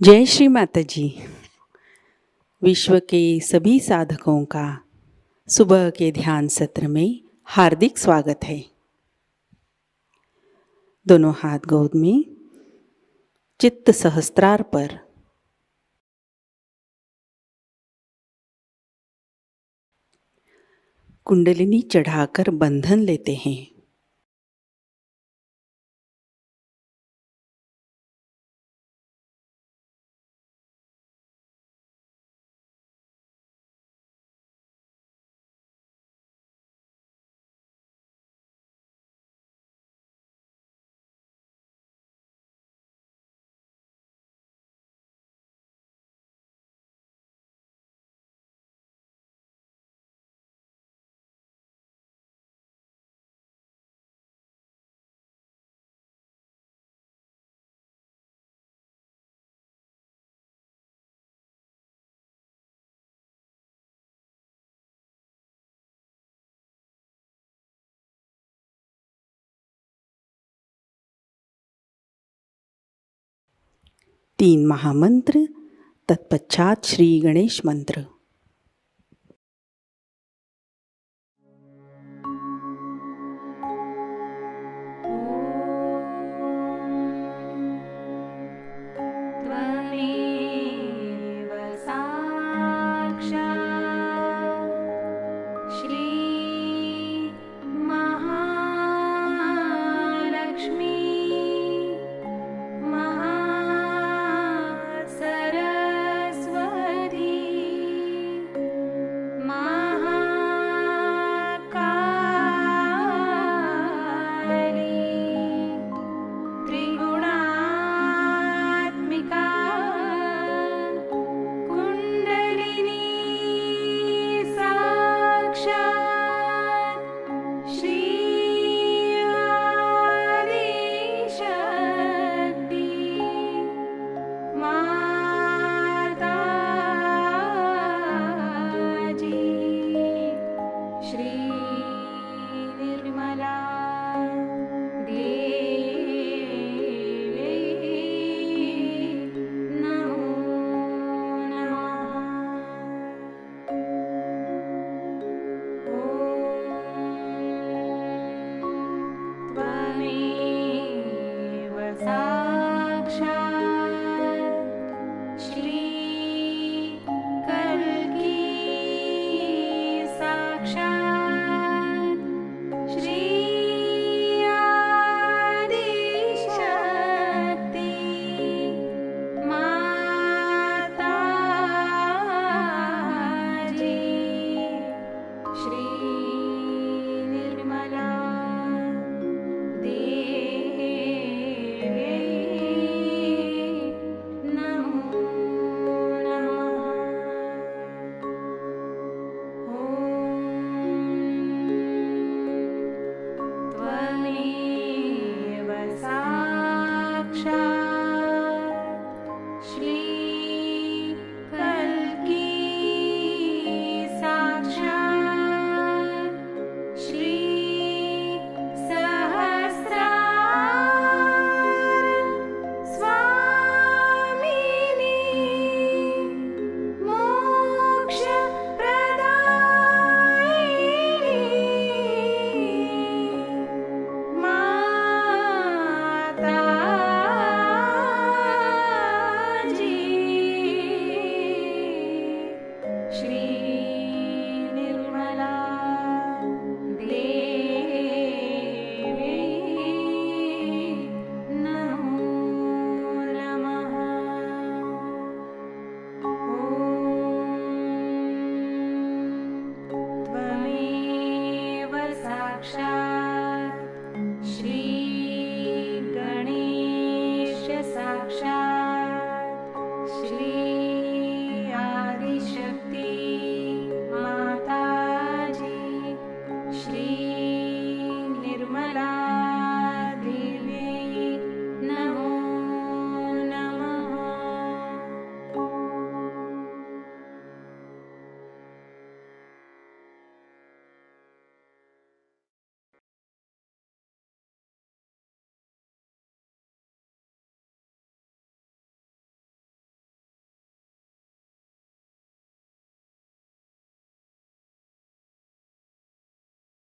जय श्री माताजी। विश्व के सभी साधकों का सुबह के ध्यान सत्र में हार्दिक स्वागत है। दोनों हाथ गोद में, चित्त सहस्त्रार पर। कुंडलिनी चढ़ाकर बंधन लेते हैं। तीन महामंत्र, तत्पश्चात श्री गणेश मंत्र। त्रिगुणात्मिका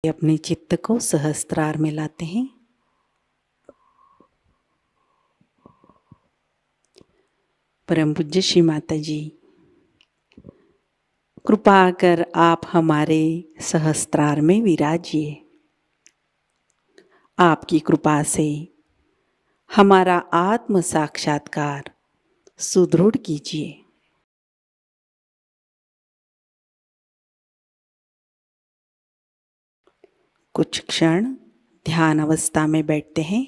अपने चित्त को सहस्त्रार में लाते हैं। परम पूज्य श्री माताजी, कृपा कर आप हमारे सहस्त्रार में विराजिए। आपकी कृपा से हमारा आत्म साक्षात्कार सुदृढ़ कीजिए। कुछ क्षण ध्यान अवस्था में बैठते हैं।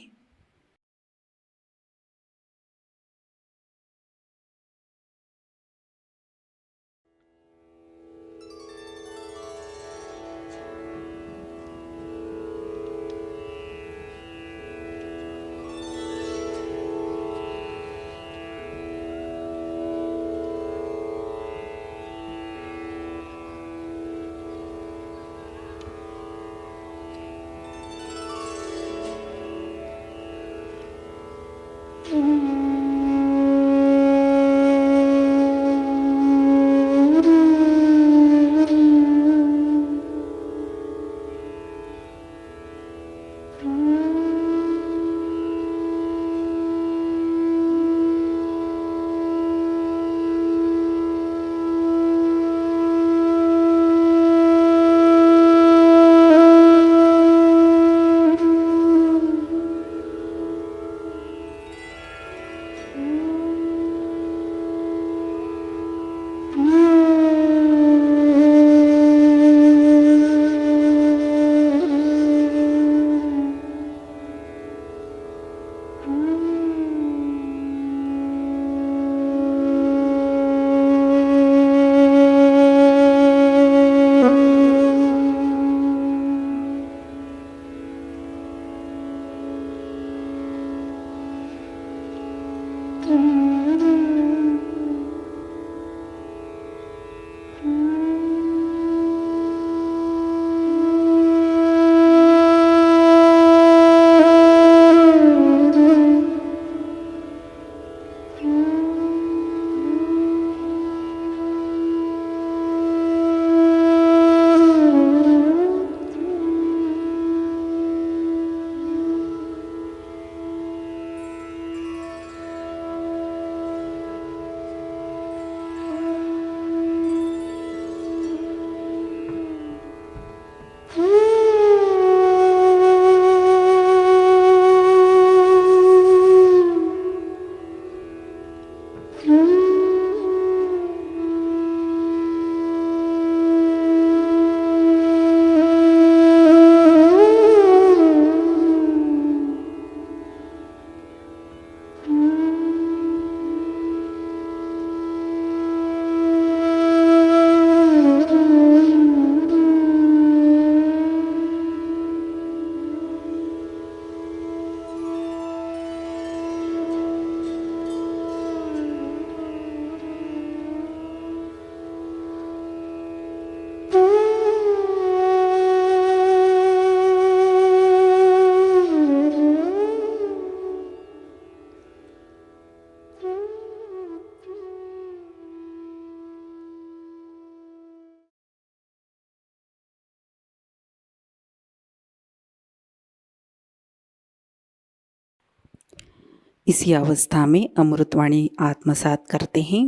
इसी अवस्था में अमृतवाणी आत्मसात करते हैं।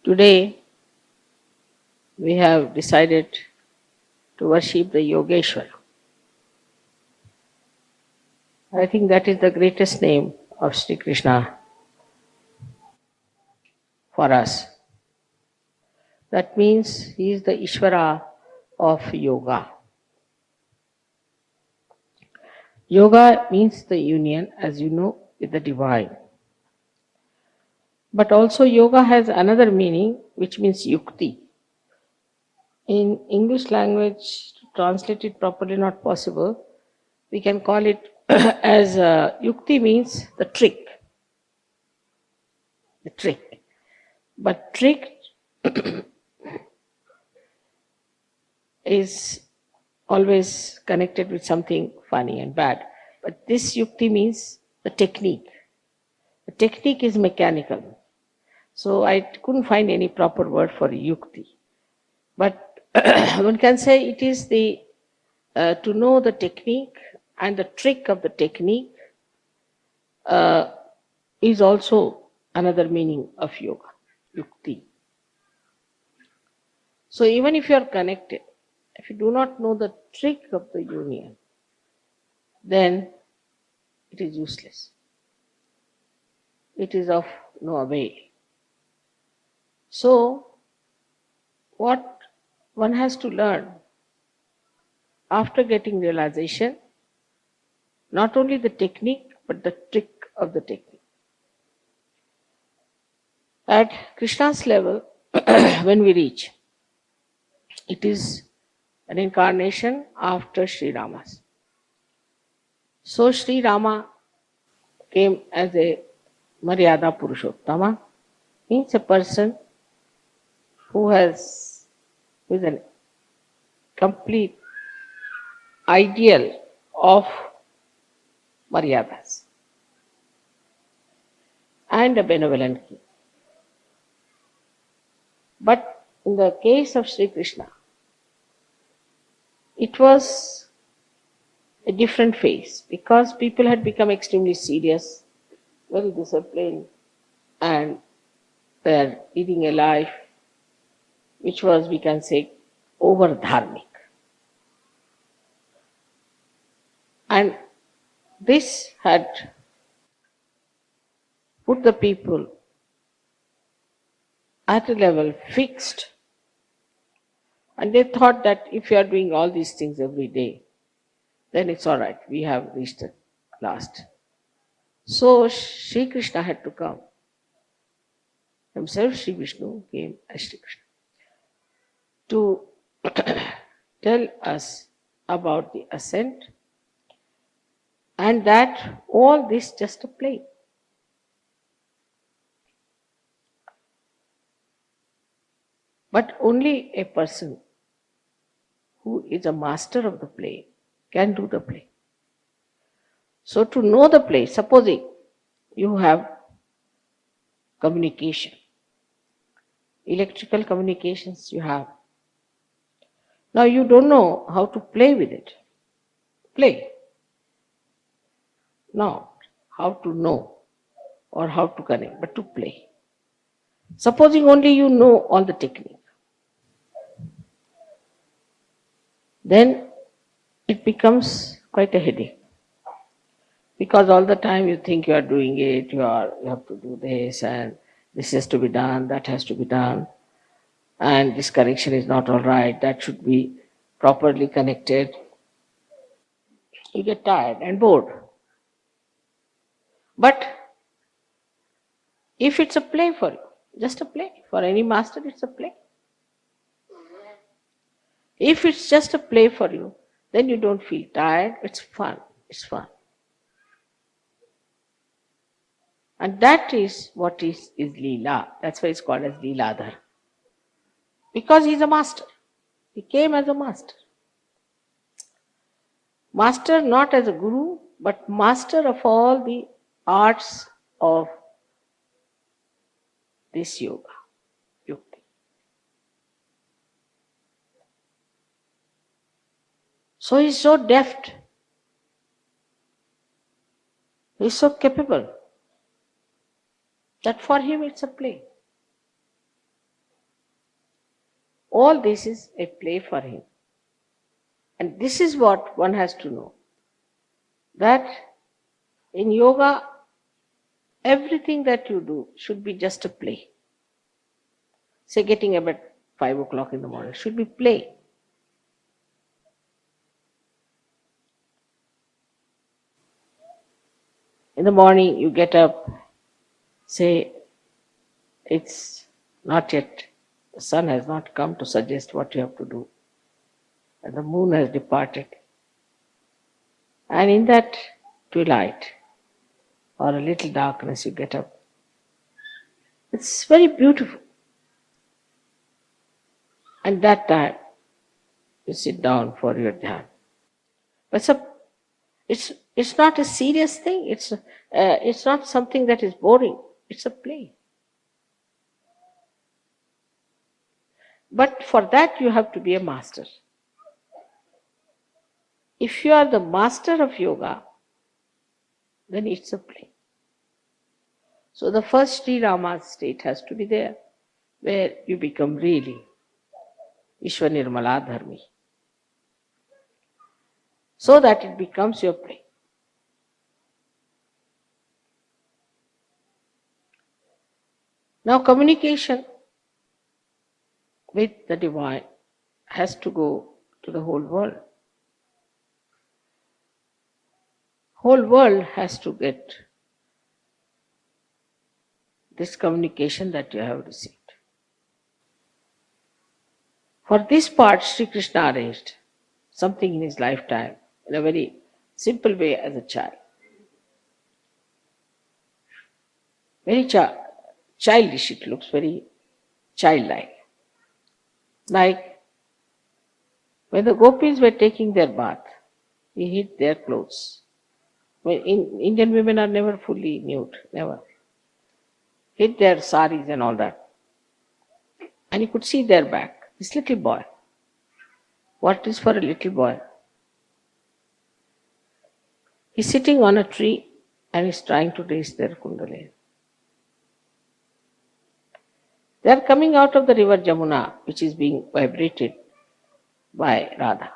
Today we have decided to worship the Yogeshwara. I think that is the greatest name of Shri Krishna for us. That means he is the Ishvara of yoga. Yoga means the union, as you know, with the divine. But also yoga has another meaning which means yukti. In English language, to translate it properly not possible. We can call it as yukti means the trick. The trick. But trick is always connected with something funny and bad. But this yukti means the technique. The technique is mechanical. So I couldn't find any proper word for yukti. But one can say it is the to know the technique, and the trick of the technique is also another meaning of yoga, yukti. So even if you are connected, if you do not know the trick of the union, then it is useless. It is of no avail. So, what one has to learn after getting realization, not only the technique, but the trick of the technique. At Krishna's level, when we reach, it is an incarnation after Sri Rama's. So Sri Rama came as a Maryada Purushottama, means a person who is an complete ideal of Maryadas and a benevolent king. But in the case of Sri Krishna, it was a different phase because people had become extremely serious, very disciplined, and were leading a life which was, we can say, over dharmic. And this had put the people at a level fixed, and they thought that if you are doing all these things every day, then it's all right, we have reached the last. So Sri Krishna had to come. Himself, Sri Vishnu, came as Sri Krishna to tell us about the ascent, and that all this just a play. But only a person who is a master of the play can do the play. So to know the play, supposing you have communication, electrical communications you have. Now you don't know how to play with it. Play. Not how to know or how to connect, but to play. Supposing only you know all the technique, then it becomes quite a headache. Because all the time you think you are doing it, you have to do this, and this has to be done, that has to be done, and this connection is not all right, that should be properly connected. You get tired and bored. But if it's a play for you, just a play, for any master it's a play. If it's just a play for you, then you don't feel tired, it's fun, it's fun. And that is what is Leela. That's why it's called as Leeladhar. Because he's a master. He came as a master. Master not as a guru, but master of all the arts of this yoga, yukti. So he's so deft. He's so capable that for him it's a play. All this is a play for him. And this is what one has to know. That in yoga, everything that you do should be just a play. Say getting up at 5 o'clock in the morning should be play. In the morning you get up, say it's not yet, the sun has not come to suggest what you have to do, and the moon has departed. And in that twilight or a little darkness you get up. It's very beautiful. And that time you sit down for your dhyan. But it's not a serious thing. It's not something that is boring. It's a play. But for that you have to be a master. If you are the master of yoga, then it's a play. So the first Sri Rama's state has to be there, where you become really Vishwa Nirmala Dharmi, so that it becomes your play. Now communication with the divine has to go to the whole world. Whole world has to get this communication that you have received. For this part, Sri Krishna arranged something in his lifetime in a very simple way as a child. Very childish, it looks very childlike. Like when the gopis were taking their bath, he hid their clothes. When Indian women are never fully nude, never. Hid their saris and all that. And you could see their back. This little boy. What is for a little boy? He's sitting on a tree and he's trying to raise their kundalini. They are coming out of the river Jamuna, which is being vibrated by Radha.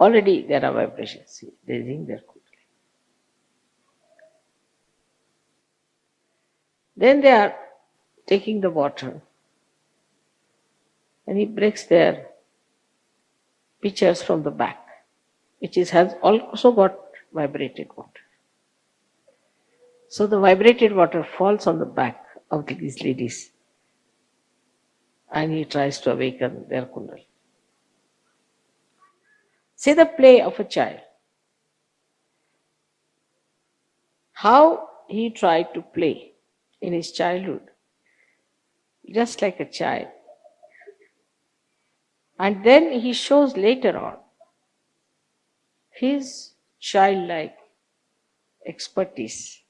Already there are vibrations, raising their kundalini. Then they are taking the water and he breaks their pitchers from the back, which has also got vibrated water. So the vibrated water falls on the back of these ladies and he tries to awaken their kundalini. See the play of a child. How he tried to play in his childhood, just like a child. And then he shows later on his childlike expertise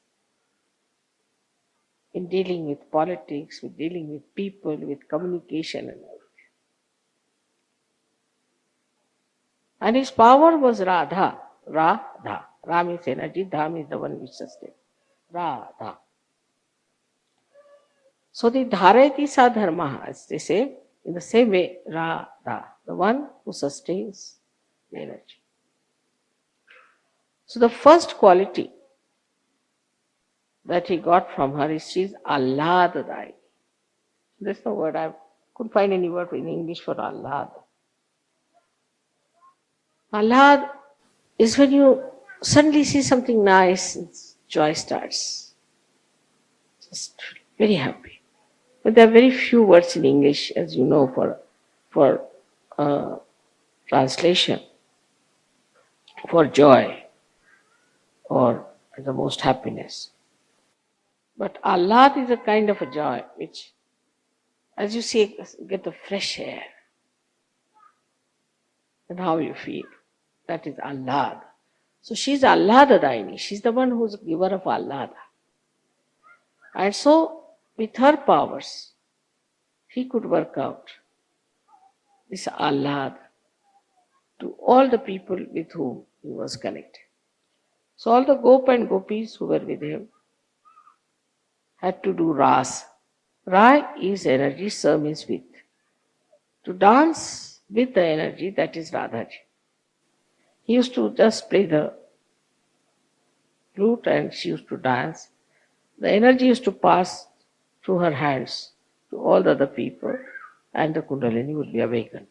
in dealing with politics, with dealing with people, with communication and all. And his power was Radha. Radha. Ram is energy, Dham is the one which sustains. Radha. So the Dharayati sa dharma, as they say, in the same way, Radha, the one who sustains the energy. So the first quality that he got from her is she is Ahladadayi. That's the word. I couldn't find any word in English for Ahlad. Ahlad is when you suddenly see something nice, joy starts. Just very happy. But there are very few words in English, as you know, for translation, for joy or the most happiness. But Ahlad is a kind of a joy which, as you see, get the fresh air and how you feel. That is Ahlad. So she is Ahladadaini. She is the one who is the giver of Ahlada. And so, with her powers, he could work out this Ahlad to all the people with whom he was connected. So all the Gop and Gopis who were with him had to do Ras. Ra is energy, Sa means with. To dance with the energy, that is Radhaji. He used to just play the flute and she used to dance. The energy used to pass through her hands to all the other people and the Kundalini would be awakened.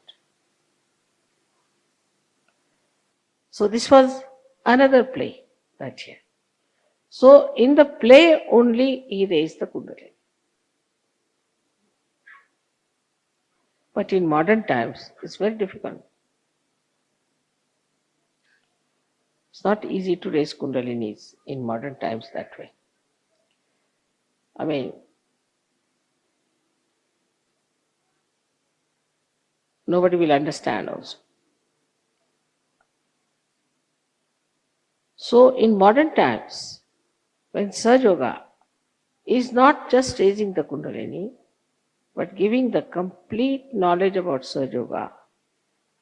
So this was another play that year. So in the play only he raised the Kundalini. But in modern times it's very difficult. It's not easy to raise Kundalinis in modern times that way. I mean, nobody will understand also. So in modern times, when Sahajayoga is not just raising the Kundalini, but giving the complete knowledge about Sahajayoga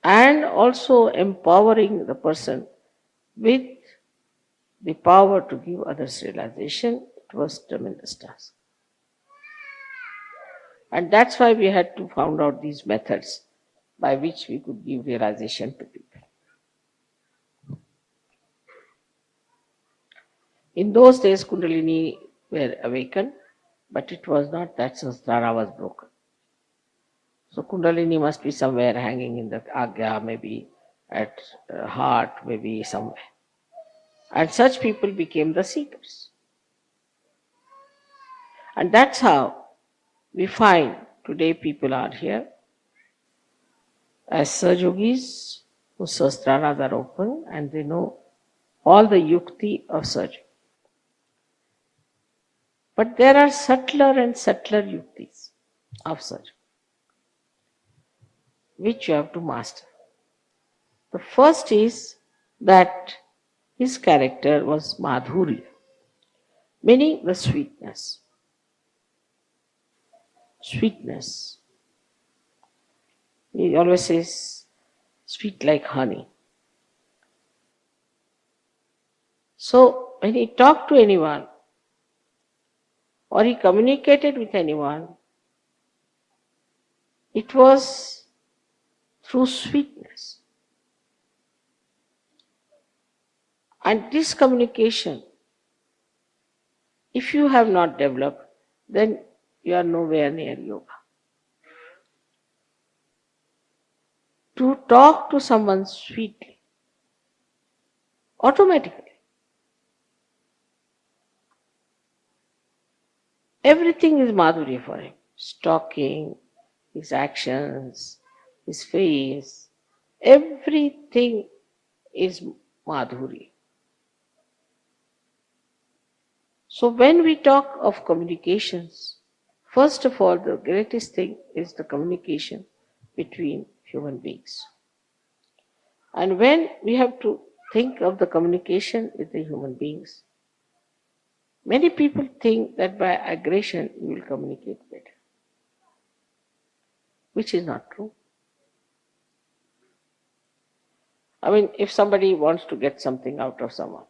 and also empowering the person with the power to give others realization, it was a tremendous task. And that's why we had to find out these methods by which we could give realization to people. In those days, Kundalini were awakened, but it was not that Sahasrara was broken. So Kundalini must be somewhere hanging in the Agya, maybe at heart, maybe somewhere. And such people became the seekers. And that's how we find today people are here as Sahajogis whose Sahasraras are open and they know all the yukti of Sahaja. But there are subtler and subtler yuktis of Sahaja, which you have to master. The first is that his character was madhurya, meaning the sweetness. Sweetness. He always says, sweet like honey. So when he talked to anyone or he communicated with anyone, it was through sweetness. And this communication, if you have not developed, then you are nowhere near yoga. To talk to someone sweetly, automatically, everything is madhurya for him. His talking, his actions, his face, everything is madhurya. So when we talk of communications, first of all, the greatest thing is the communication between human beings. And when we have to think of the communication with the human beings, many people think that by aggression you will communicate better, which is not true. I mean, if somebody wants to get something out of someone,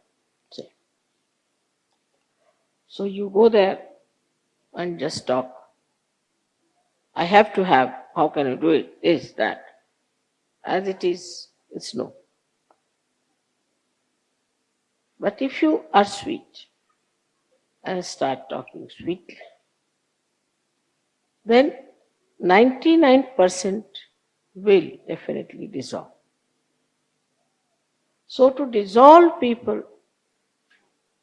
say, so you go there and just talk. I have to have, how can you do it? This, that. As it is, it's no. But if you are sweet and start talking sweetly, then 99% will definitely dissolve. So to dissolve people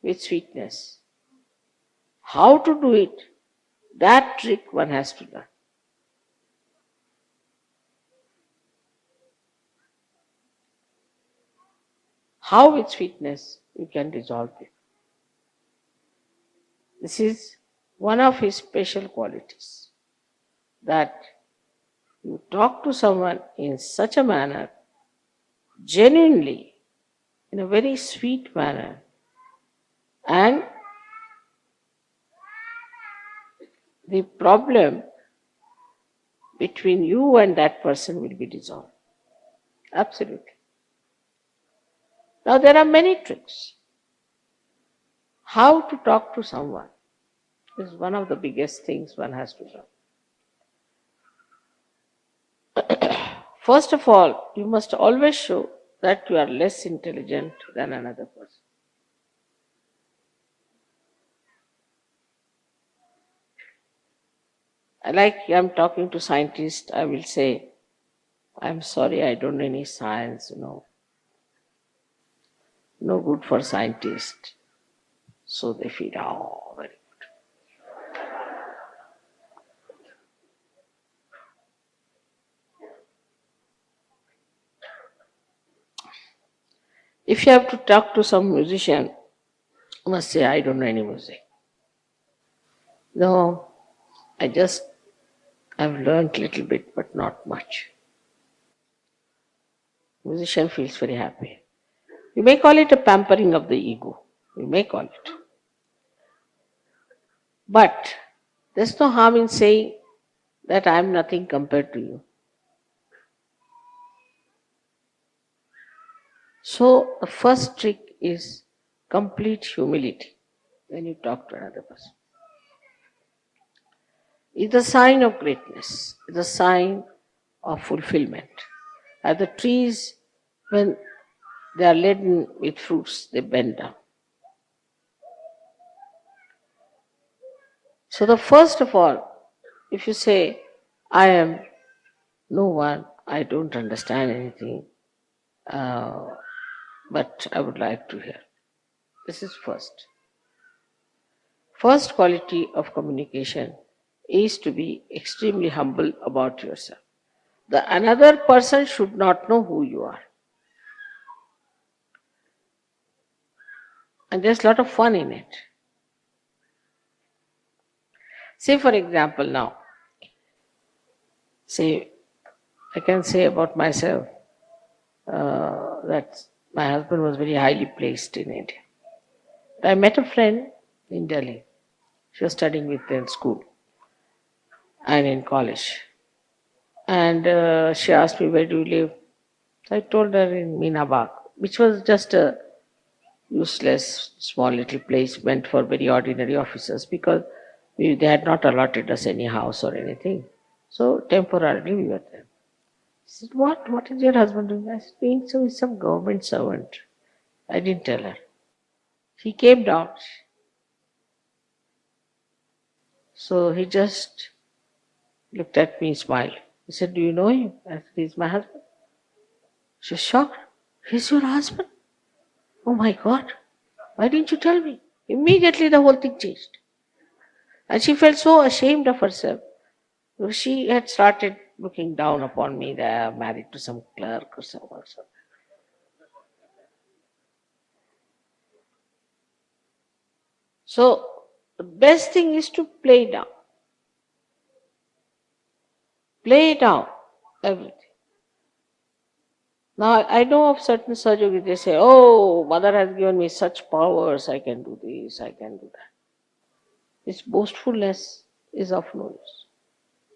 with sweetness, how to do it, that trick one has to learn. How with sweetness you can dissolve it. This is one of his special qualities, that you talk to someone in such a manner, genuinely, in a very sweet manner, and the problem between you and that person will be dissolved. Absolutely. Now there are many tricks. How to talk to someone is one of the biggest things one has to learn. First of all, you must always show that you are less intelligent than another person. Like I'm talking to scientists, I will say, I'm sorry, I don't know any science, no good for scientists. So they feel, oh, very good. If you have to talk to some musician, you must say, I don't know any music. No, I've learned little bit, but not much. Musician feels very happy. You may call it a pampering of the ego. You may call it. But there's no harm in saying that I am nothing compared to you. So the first trick is complete humility when you talk to another person. It's a sign of greatness. It's a sign of fulfillment. As the trees, when they are laden with fruits, they bend down. So the first of all, if you say, I am no one, I don't understand anything, but I would like to hear. This is first. First quality of communication is to be extremely humble about yourself. The another person should not know who you are. And there's a lot of fun in it. Say for example now, I can say about myself that my husband was very highly placed in India. I met a friend in Delhi. She was studying with me in school and in college. And she asked me, where do you live? I told her in Meenabag, which was just a useless, small little place meant for very ordinary officers because they had not allotted us any house or anything. So temporarily we were there. She said, what is your husband doing? I said, he's some government servant. I didn't tell her. He came down. So he just looked at me, smiled. He said, do you know him? I said, he's my husband. She was shocked. He's your husband? Oh my God. Why didn't you tell me? Immediately the whole thing changed. And she felt so ashamed of herself. She had started looking down upon me that I'm married to some clerk or someone. So the best thing is to play down. Play down everything. Now I know of certain Sahajayogi, they say, oh, mother has given me such powers, I can do this, I can do that. This boastfulness is of no use.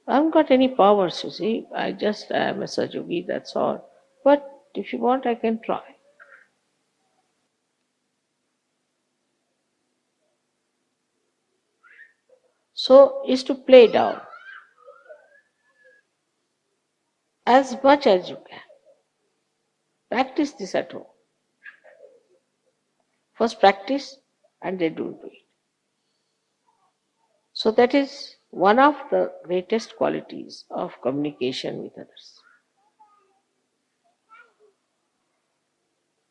I haven't got any powers, you see. I am a Sahajayogi, that's all. But if you want, I can try. So is to play down as much as you can. Practice this at home. First practice and then do it. So that is one of the greatest qualities of communication with others.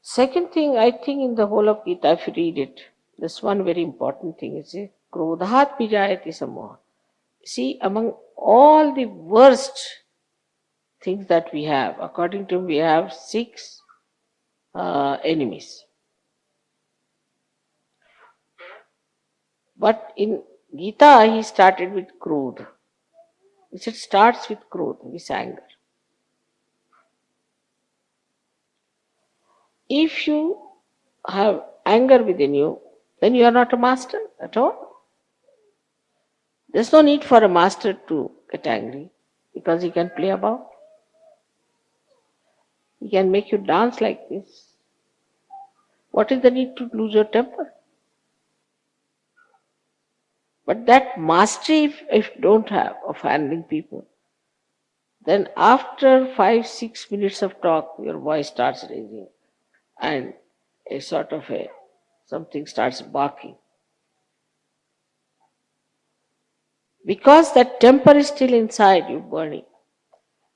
Second thing, I think in the whole of Gita, if you read it, this one very important thing is krodhat pijayati samoha. See, among all the worst things that we have, according to him, we have 6 enemies. But in Gita, he started with krodha. He said, starts with krodha, with anger. If you have anger within you, then you are not a master at all. There's no need for a master to get angry because he can play about. He can make you dance like this. What is the need to lose your temper? But that mastery, if you don't have of handling people, then after 5-6 minutes of talk, your voice starts raising and something starts barking. Because that temper is still inside you burning.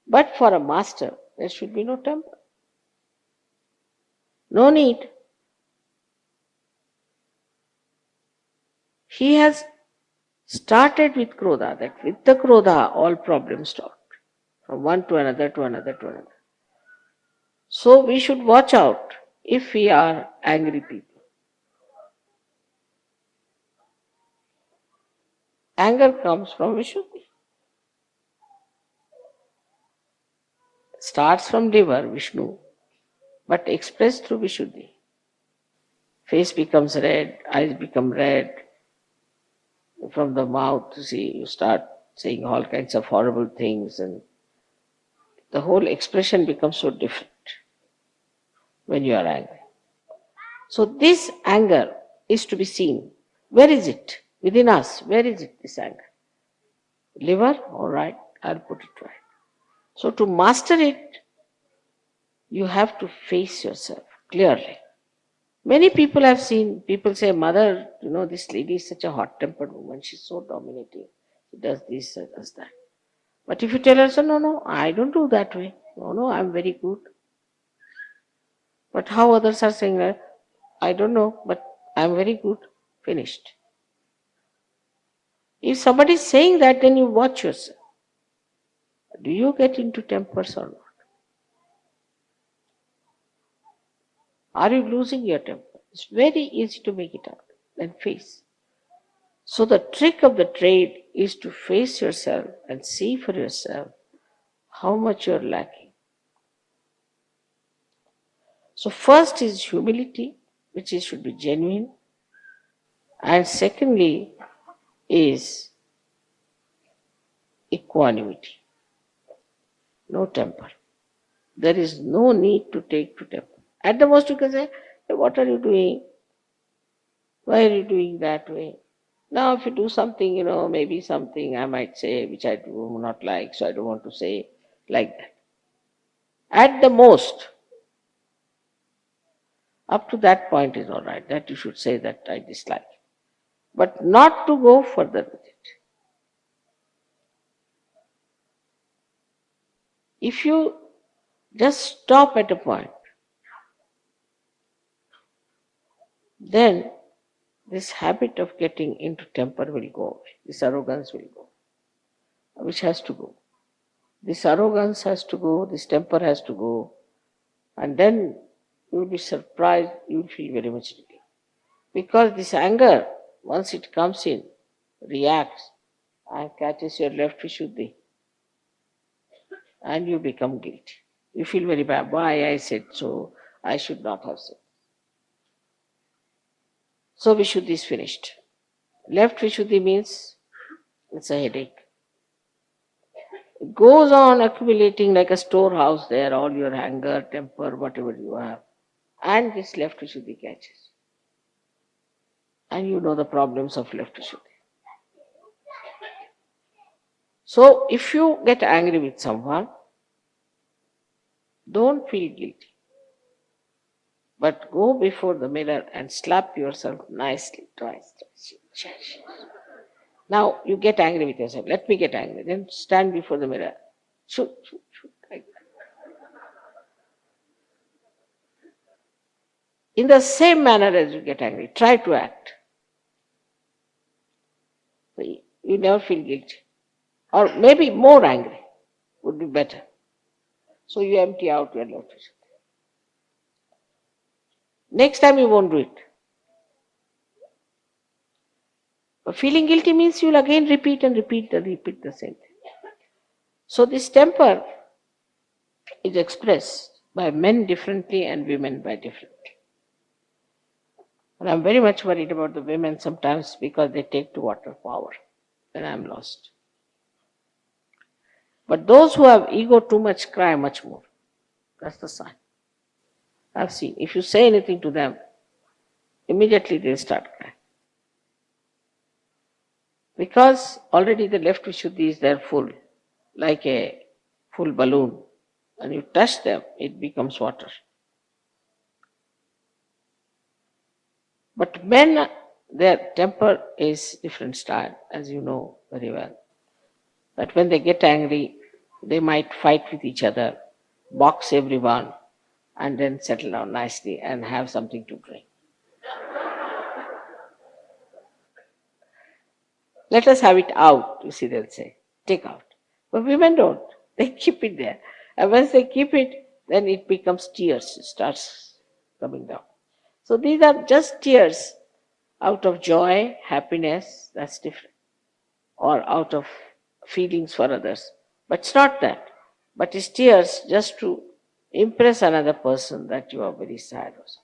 But for a master, there should be no temper. No need. He has started with krodha, that with the krodha all problems stop. From one to another to another to another. So we should watch out if we are angry people. Anger comes from Vishuddhi. Starts from liver, Vishnu, but expressed through Vishuddhi. Face becomes red, eyes become red, from the mouth, you start saying all kinds of horrible things, and the whole expression becomes so different when you are angry. So this anger is to be seen. Where is it? Within us, where is it, this anger? Liver? All right, I'll put it right. So to master it, you have to face yourself clearly. Many people have seen, people say, Mother, this lady is such a hot-tempered woman, she's so dominating. She does this, does that. But if you tell her, no, I don't do that way. No, I'm very good. But how others are saying that? I don't know, but I'm very good. Finished. If somebody is saying that, then you watch yourself. Do you get into tempers or not? Are you losing your temper? It's very easy to make it out. Then face. So the trick of the trade is to face yourself and see for yourself how much you're lacking. So first is humility, which should be genuine. And secondly is equanimity. No temper. There is no need to take to temper. At the most you can say, hey, what are you doing? Why are you doing that way? Now if you do something, maybe something I might say which I do not like, so I don't want to say like that. At the most, up to that point is all right, that you should say that I dislike. But not to go further with it. If you just stop at a point, then this habit of getting into temper will go away. This arrogance will go, which has to go. This arrogance has to go, this temper has to go, and then you will be surprised, you will feel very much relief. Because this anger, once it comes in, reacts and catches your left Vishuddhi, and you become guilty. You feel very bad. Why I said so? I should not have said. So Vishuddhi is finished. Left Vishuddhi means it's a headache. It goes on accumulating like a storehouse there, all your anger, temper, whatever you have. And this left Vishuddhi catches. And you know the problems of left Vishuddhi. So if you get angry with someone, don't feel guilty. But go before the mirror and slap yourself nicely twice. Now you get angry with yourself. Let me get angry. Then stand before the mirror. Shoot, like that. In the same manner as you get angry, try to act. You never feel guilty. Or maybe more angry would be better. So you empty out your left Vishuddhi. Next time you won't do it. But feeling guilty means you'll again repeat and repeat the same thing. So this temper is expressed by men differently and women by differently. And I'm very much worried about the women sometimes because they take to water power. Then I'm lost. But those who have ego too much cry much more. That's the sign. I've seen. If you say anything to them, immediately they'll start crying. Because already the left Vishuddhi is there full, like a full balloon. And you touch them, it becomes water. But men, their temper is different style, as you know very well. That when they get angry, they might fight with each other, box everyone, and then settle down nicely and have something to drink. Let us have it out, you see, they'll say. Take out. But women don't. They keep it there. And once they keep it, then it becomes tears. It starts coming down. So these are just tears out of joy, happiness, that's different. Or out of feelings for others. But it's not that. But it's tears just to impress another person that you are very sad or something.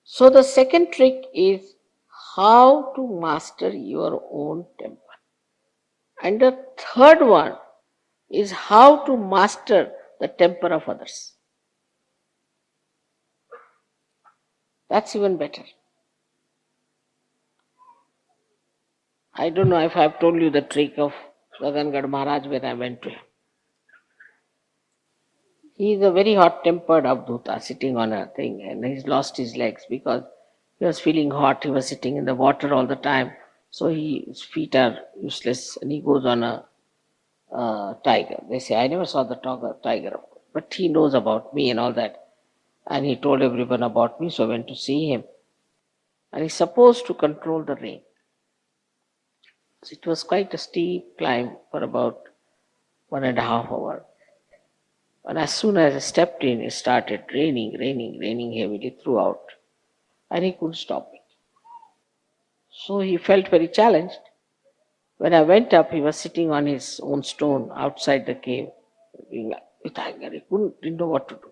So the second trick is how to master your own temper. And the third one is how to master the temper of others. That's even better. I don't know if I've told you the trick of Gagangad Maharaj when I went to him. He is a very hot-tempered Avdhuta sitting on a thing, and he's lost his legs because he was feeling hot. He was sitting in the water all the time, so his feet are useless, and he goes on a tiger. They say, I never saw the tiger, but he knows about me and all that. And he told everyone about me, so I went to see him. And he's supposed to control the rain. So it was quite a steep climb for about 1.5 hours. And as soon as I stepped in, it started raining heavily throughout. And he couldn't stop it. So he felt very challenged. When I went up, he was sitting on his own stone outside the cave, with anger. He didn't know what to do.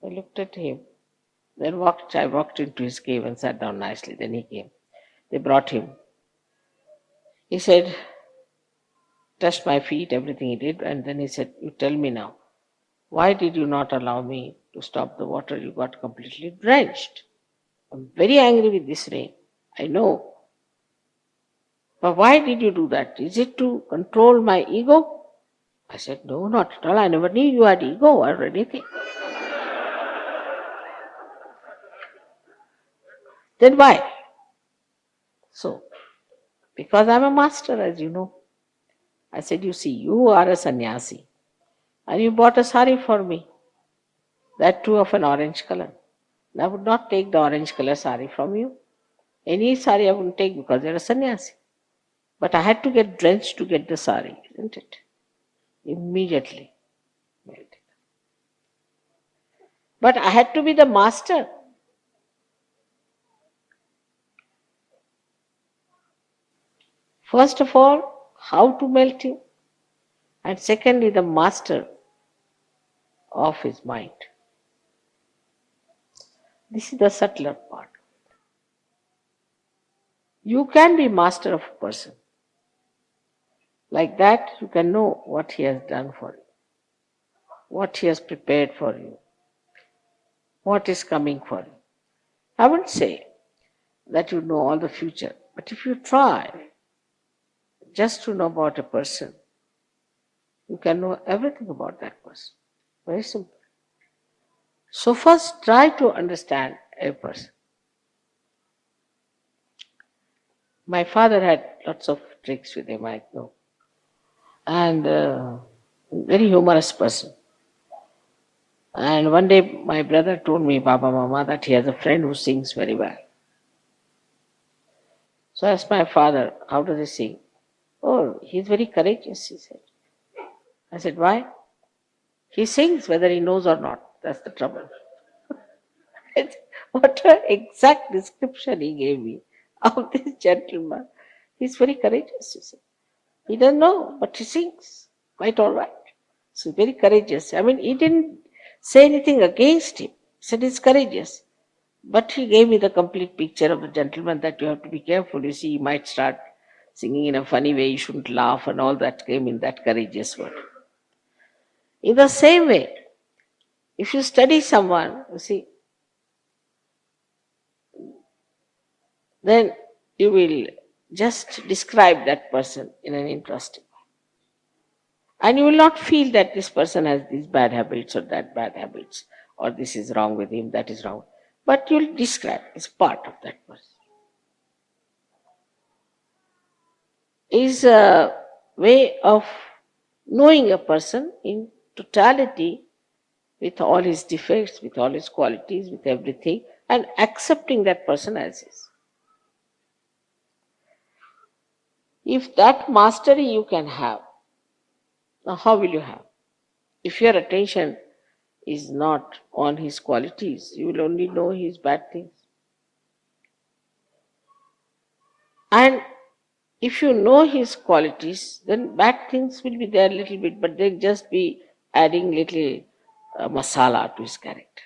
I looked at him. Then I walked into his cave and sat down nicely. Then he came. They brought him. He said, touched my feet, everything he did, and then he said, you tell me now, why did you not allow me to stop the water? You got completely drenched. I'm very angry with this rain. I know. But why did you do that? Is it to control my ego? I said, no, not at all. I never knew you had ego or anything. Then why? So, because I'm a master, as you know. I said, you see, you are a sannyasi and you bought a sari for me, that too of an orange color. And I would not take the orange color sari from you. Any sari I wouldn't take because you're a sannyasi. But I had to get drenched to get the sari, isn't it? Immediately. But I had to be the master. First of all, how to melt him. And secondly, the master of his mind. This is the subtler part. You can be master of a person. Like that, you can know what he has done for you, what he has prepared for you, what is coming for you. I wouldn't say that you know all the future, but if you try just to know about a person, you can know everything about that person. Very simple. So first try to understand a person. My father had lots of tricks with him, I know. And very humorous person. And one day my brother told me, Baba Mama, that he has a friend who sings very well. So I asked my father, how does he sing? Oh, he's very courageous, he said. I said, why? He sings whether he knows or not. That's the trouble. What an exact description he gave me of this gentleman. He's very courageous, he said. He doesn't know, but he sings quite all right. So very courageous. I mean, he didn't say anything against him. He said he's courageous. But he gave me the complete picture of the gentleman that you have to be careful. You see, he might start singing in a funny way, you shouldn't laugh, and all that came in that courageous word. In the same way, if you study someone, you see, then you will just describe that person in an interesting way. And you will not feel that this person has these bad habits or that bad habits, or this is wrong with him, that is wrong. But you will describe as part of that person. Is a way of knowing a person in totality with all his defects, with all his qualities, with everything, and accepting that person as is. If that mastery you can have, now how will you have? If your attention is not on his qualities, you will only know his bad things. And if you know his qualities, then bad things will be there a little bit, but they'll just be adding little masala to his character.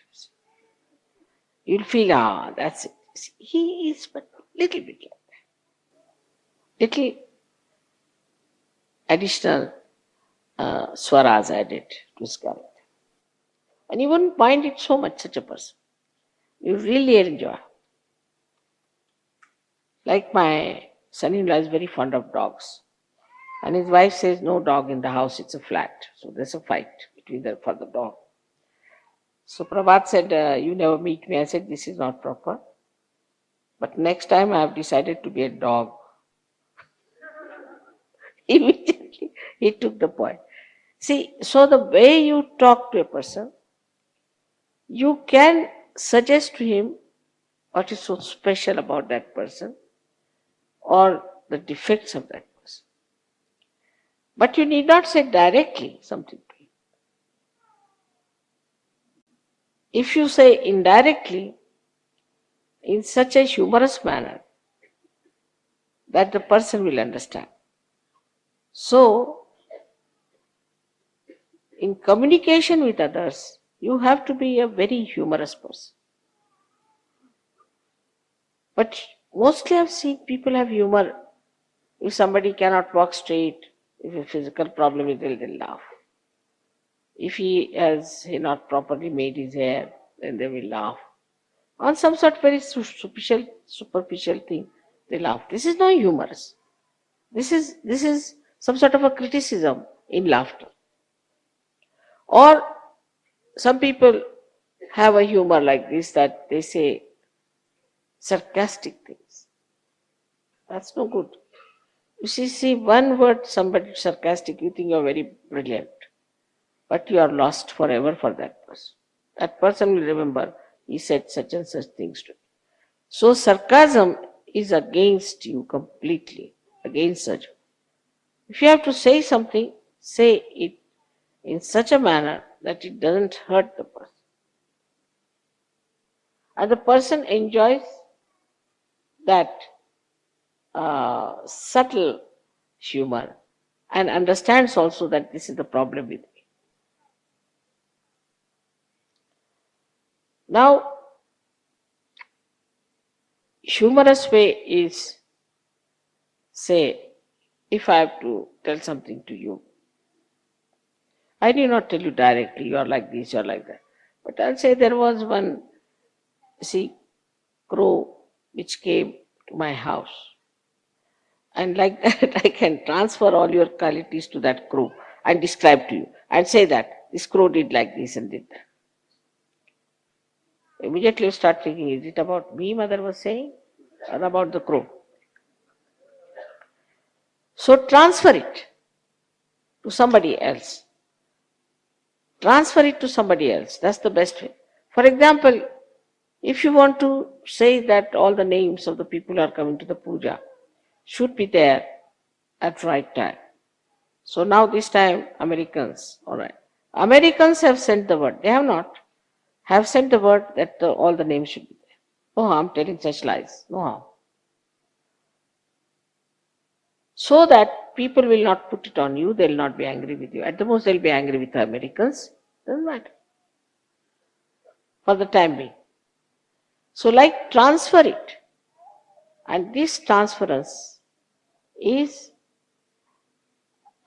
You'll feel, that's it. See, he is but little bit like that. Little additional swaras added to his character. And you wouldn't mind it so much, such a person. You really enjoy. Like my son-in-law is very fond of dogs. And his wife says, no dog in the house, it's a flat. So there's a fight between them for the dog. So Prabhat said, you never meet me. I said, this is not proper. But next time I have decided to be a dog. Immediately he took the point. See, so the way you talk to a person, you can suggest to him what is so special about that person or the defects of that person. But you need not say directly something to him. If you say indirectly, in such a humorous manner, that the person will understand. So, in communication with others, you have to be a very humorous person. But mostly I've seen people have humor. If somebody cannot walk straight, if a physical problem is there, they'll laugh. If he has not properly made his hair, then they will laugh. On some sort of very superficial thing, they laugh. This is not humorous. This is some sort of a criticism in laughter. Or some people have a humor like this, that they say sarcastic things. That's no good. You see one word somebody sarcastic, you think you're very brilliant. But you are lost forever for that person. That person will remember, he said such and such things to me. So sarcasm is against you completely, against such. If you have to say something, say it in such a manner that it doesn't hurt the person. And the person enjoys that subtle humor and understands also that this is the problem with me. Now, humorous way is, say, if I have to tell something to you, I need not tell you directly, you are like this, you are like that. But I'll say there was one, crow which came to my house. And like that, I can transfer all your qualities to that crow and describe to you and say that this crow did like this and did that. Immediately you start thinking, is it about me, mother was saying, or about the crow? So transfer it to somebody else. Transfer it to somebody else. That's the best way. For example, if you want to say that all the names of the people who are coming to the puja should be there at right time. So now this time Americans, alright. Americans have sent the word. They have not. Have sent the word that all the names should be there. No harm telling such lies. No harm. So that people will not put it on you, they will not be angry with you. At the most, they will be angry with the Americans. Doesn't matter. For the time being. So, like, transfer it. And this transference is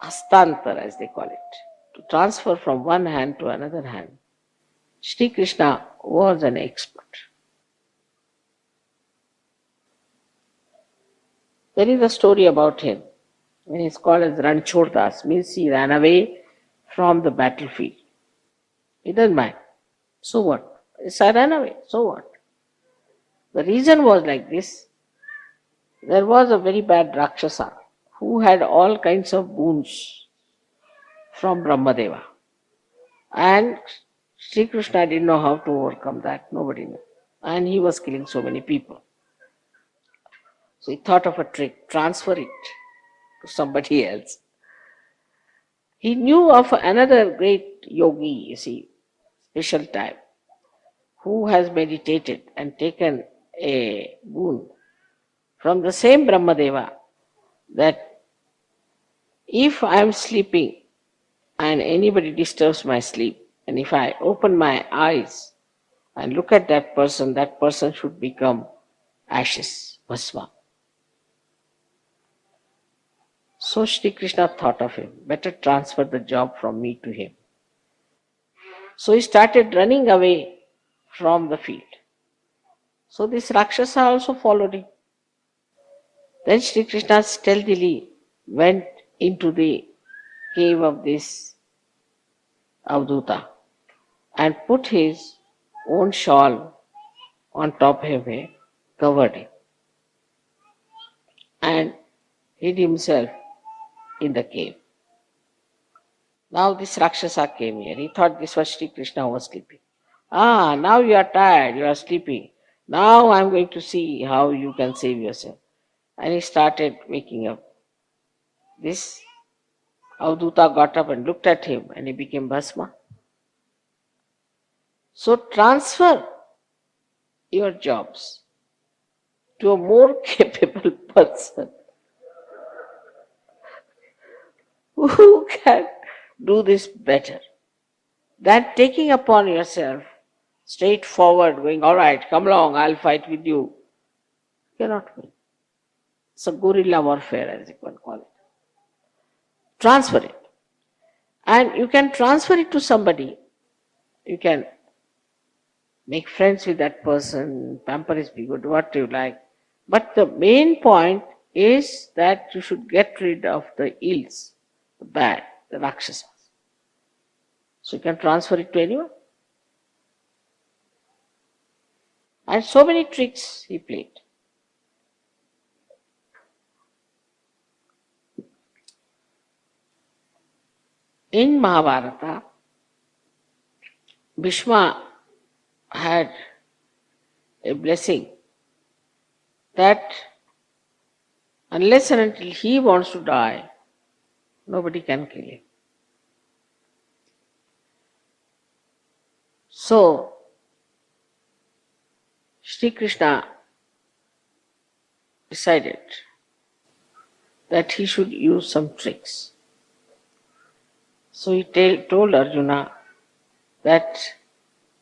hastantar, as they call it. To transfer from one hand to another hand. Shri Krishna was an expert. There is a story about him. When he's called as Ranchordas, means he ran away from the battlefield. He doesn't mind. So what? Yes, I ran away. So what? The reason was like this. There was a very bad Rakshasa who had all kinds of boons from Brahmadeva. And Sri Krishna didn't know how to overcome that. Nobody knew. And he was killing so many people. So he thought of a trick, transfer it to somebody else. He knew of another great yogi, special time, who has meditated and taken a boon from the same Brahmadeva that if I am sleeping and anybody disturbs my sleep, and if I open my eyes and look at that person should become ashes, bhasma. So Shri Krishna thought of him, better transfer the job from me to him. So he started running away from the field. So this Rakshasa also followed him. Then Shri Krishna stealthily went into the cave of this Avduta and put his own shawl on top of him, covered him, and hid himself in the cave. Now this Rakshasa came here. He thought this was Shri Krishna who was sleeping. Ah, now you are tired, you are sleeping. Now I am going to see how you can save yourself. And he started waking up. This Avduta got up and looked at him and he became Bhasma. So transfer your jobs to a more capable person who can do this better than taking upon yourself straightforward, going, all right, come along, I'll fight with you. Cannot win. It's a guerrilla warfare, as you can call it. Transfer it. And you can transfer it to somebody. You can make friends with that person, pamper his ego, do what you like. But the main point is that you should get rid of the ills, the bad, the Rakshasas. So you can transfer it to anyone. And so many tricks he played. In Mahabharata, Bhishma had a blessing that unless and until he wants to die, nobody can kill him. So, Shri Krishna decided that he should use some tricks. So he told Arjuna that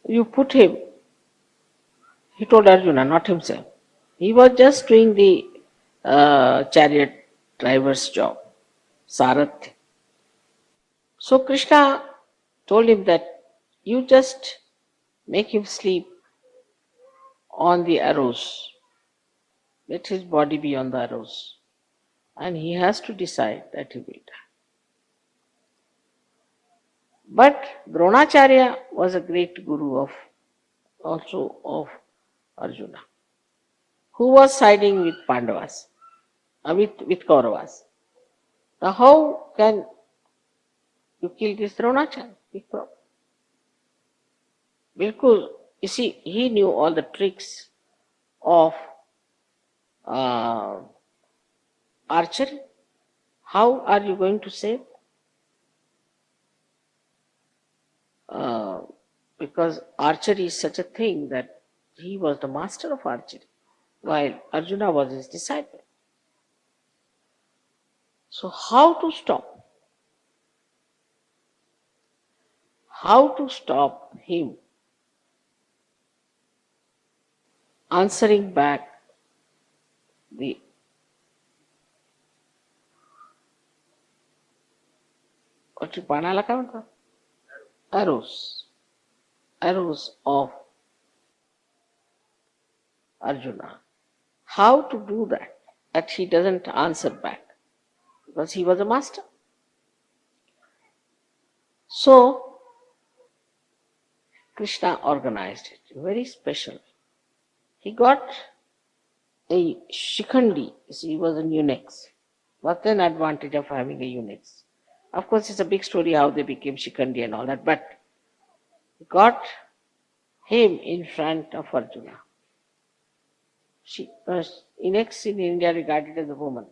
you put him, he told Arjuna, not himself. He was just doing the chariot driver's job, Sarathi. So Krishna told him that you just make him sleep on the arrows. Let his body be on the arrows. And he has to decide that he will die. But Dronacharya was a great guru also of Arjuna, who was siding with Pandavas, with Kauravas. Now how can you kill this Dronacharya? Big problem. Bilkul, you see, he knew all the tricks of archery. How are you going to save? Because archery is such a thing that he was the master of archery, while Arjuna was his disciple. So how to stop? How to stop him answering back the arrows of Arjuna. How to do that he doesn't answer back, because he was a master. So Krishna organized it, very special. He got a shikhandi, he was a eunuch. What an advantage of having a eunuch. Of course, it's a big story how they became shikhandi and all that, but he got him in front of Arjuna. Eunuchs in India regarded as a woman.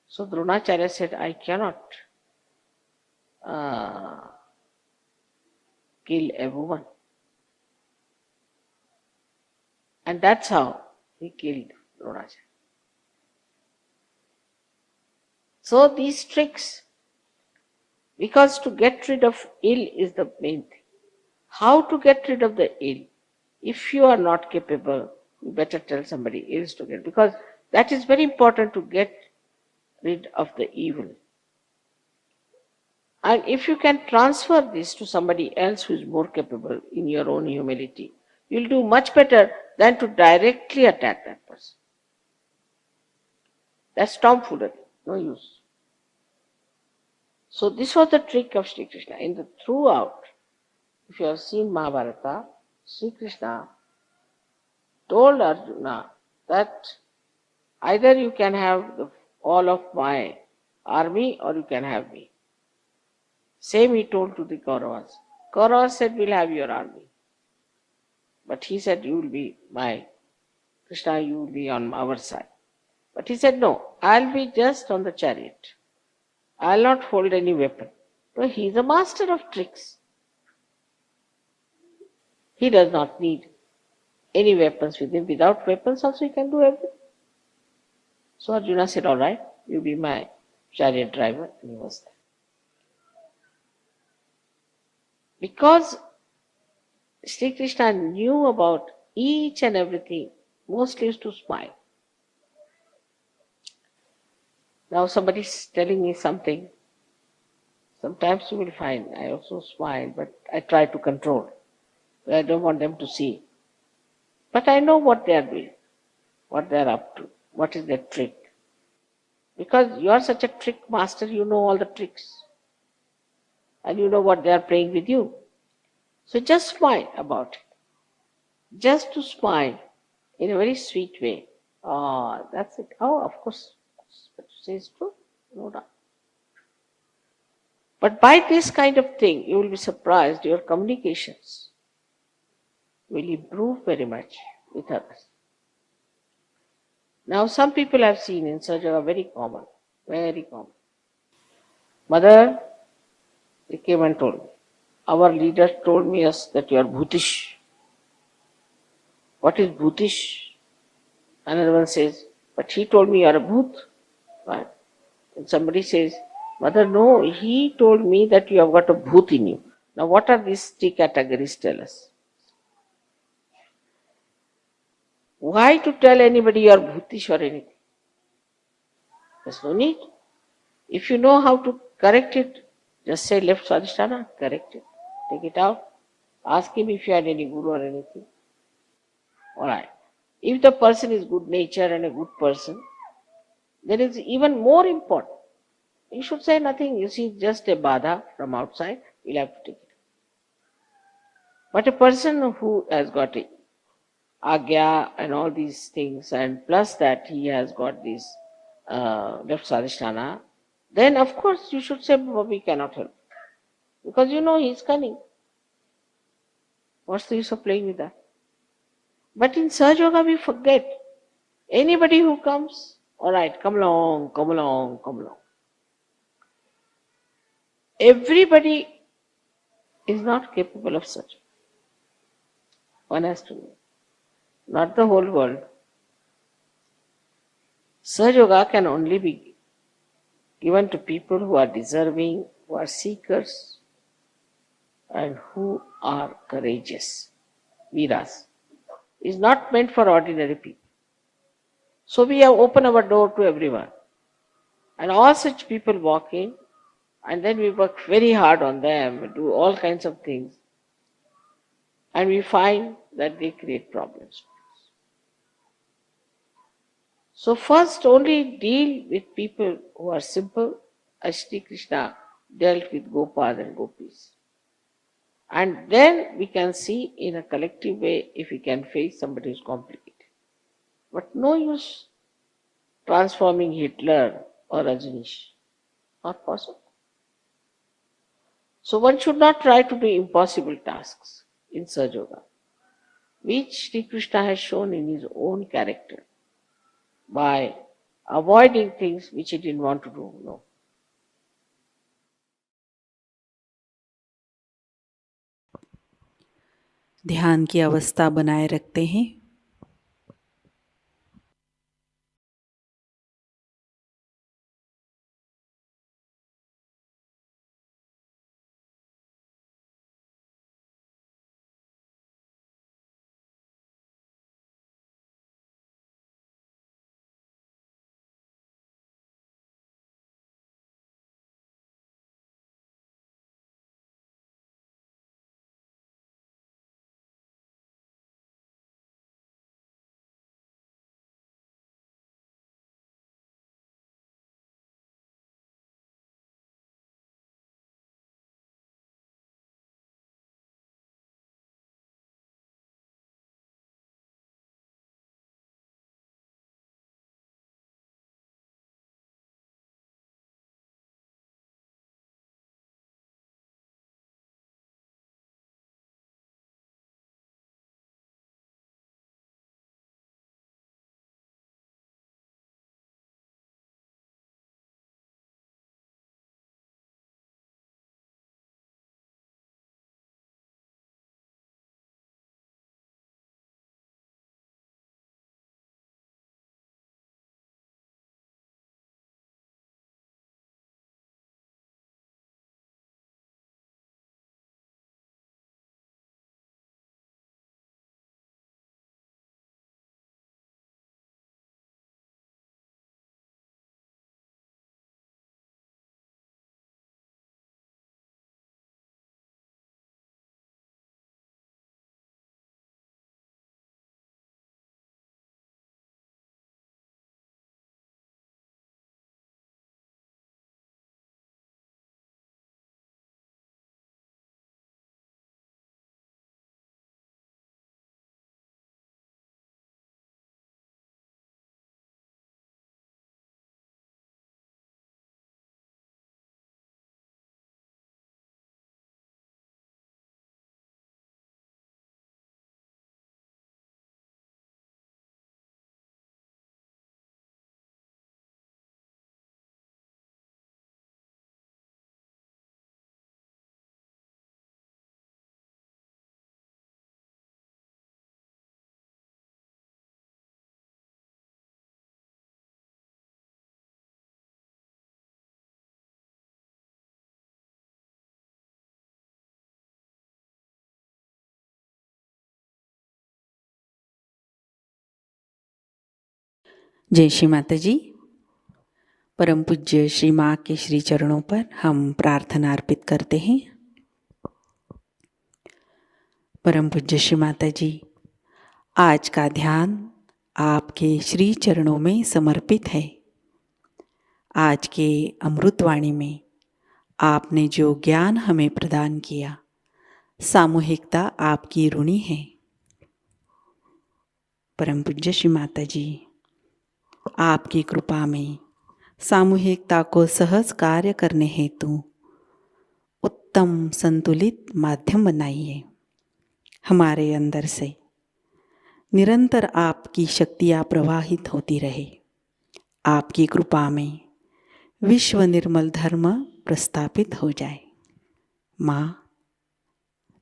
So Dronacharya said, I cannot kill a woman. And that's how he killed Dronacharyya. So these tricks, because to get rid of ill is the main thing. How to get rid of the ill? If you are not capable, you better tell somebody else to get, because that is very important to get rid of the evil. And if you can transfer this to somebody else who is more capable in your own humility, you'll do much better than to directly attack that person. That's tomfoolery, no use. So this was the trick of Sri Krishna. In the throughout, if you have seen Mahabharata, Sri Krishna told Arjuna that either you can have all of my army or you can have me. Same he told to the Kauravas. Kauravas said, we'll have your army. But he said, you will be my, Krishna, you will be on our side. But he said, no, I'll be just on the chariot. I'll not hold any weapon. So he is a master of tricks. He does not need any weapons with him. Without weapons also he can do everything. So Arjuna said, all right, you be my chariot driver. And he was there. Because Sri Krishna knew about each and everything, mostly used to smile. Now somebody is telling me something. Sometimes you will find I also smile, but I try to control. I don't want them to see. But I know what they are doing, what they are up to, what is their trick. Because you are such a trick master, you know all the tricks. And you know what they are playing with you. So just smile about it. Just to smile in a very sweet way. Oh, that's it. Oh, of course. What you say is true. No doubt. But by this kind of thing, you will be surprised your communications will improve very much with others. Now some people I've seen in Sahajayoga very common. Very common. Mother, they came and told me, our leader told me that you are bhutish. What is bhutish? Another one says, but he told me you are a bhoot. Right? And somebody says, Mother, no, he told me that you have got a bhoot in you. Now what are these three categories? Tell us. Why to tell anybody you are bhutish or anything? There's no need. If you know how to correct it, just say left Swadhisthana, correct it. Take it out. Ask him if you had any guru or anything. Alright. If the person is good nature and a good person, then it's even more important. You should say nothing. You see just a badha from outside, you'll have to take it. But a person who has got a agya and all these things, and plus that he has got this left Swadhisthana, then of course you should say, we cannot help. Because you know he is cunning. What's the use of playing with that? But in Sahajayoga we forget. Anybody who comes, alright, come along, come along, come along. Everybody is not capable of such. One has to know. Not the whole world. Sahajayoga can only be given to people who are deserving, who are seekers, and who are courageous. Veeras. Is not meant for ordinary people. So we have opened our door to everyone. And all such people walk in, and then we work very hard on them, do all kinds of things. And we find that they create problems. So first only deal with people who are simple, as Sri Krishna dealt with Gopas and Gopis. And then we can see in a collective way if we can face somebody who is complicated. But no use transforming Hitler or Rajneesh. Not possible. So one should not try to do impossible tasks in Sahajayoga, which Sri Krishna has shown in his own character by avoiding things which he didn't want to do. No. ध्यान की अवस्था बनाए रखते हैं। जय श्री माता जी। परम पूज्य श्री माँ के श्री चरणों पर हम प्रार्थना अर्पित करते हैं। परम पूज्य श्री माता जी, आज का ध्यान आपके श्री चरणों में समर्पित है। आज के अमृतवाणी में आपने जो ज्ञान हमें प्रदान किया, सामूहिकता आपकी ऋणी है। परम पूज्य श्री माता जी, आपकी कृपा में सामूहिकता को सहज कार्य करने हेतु उत्तम संतुलित माध्यम बनाइए। हमारे अंदर से निरंतर आपकी शक्तियाँ प्रवाहित होती रहे। आपकी कृपा में विश्व निर्मल धर्म प्रस्थापित हो जाए। माँ,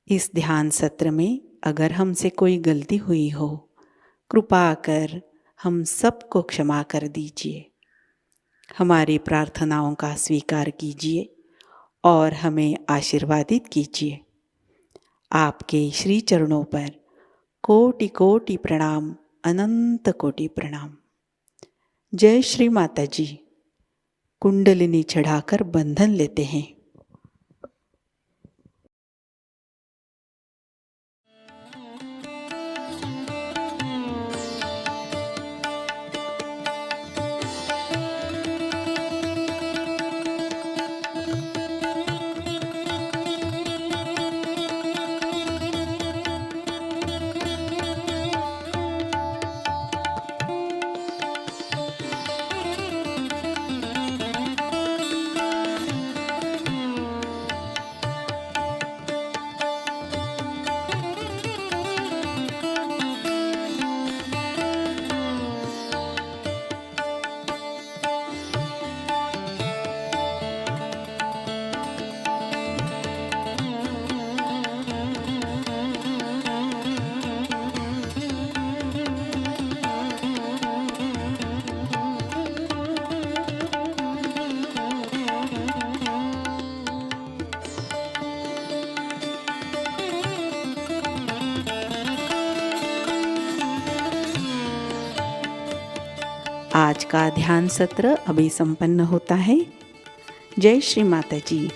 इस ध्यान सत्र में अगर हमसे कोई गलती हुई हो, कृपा कर हम सबको क्षमा कर दीजिए। हमारी प्रार्थनाओं का स्वीकार कीजिए और हमें आशीर्वादित कीजिए। आपके श्री चरणों पर कोटि कोटि प्रणाम, अनंत कोटि प्रणाम। जय श्री माता जी। कुंडलिनी चढ़ाकर बंधन लेते हैं। आज का ध्यान सत्र अभी संपन्न होता है। जय श्री माता जी।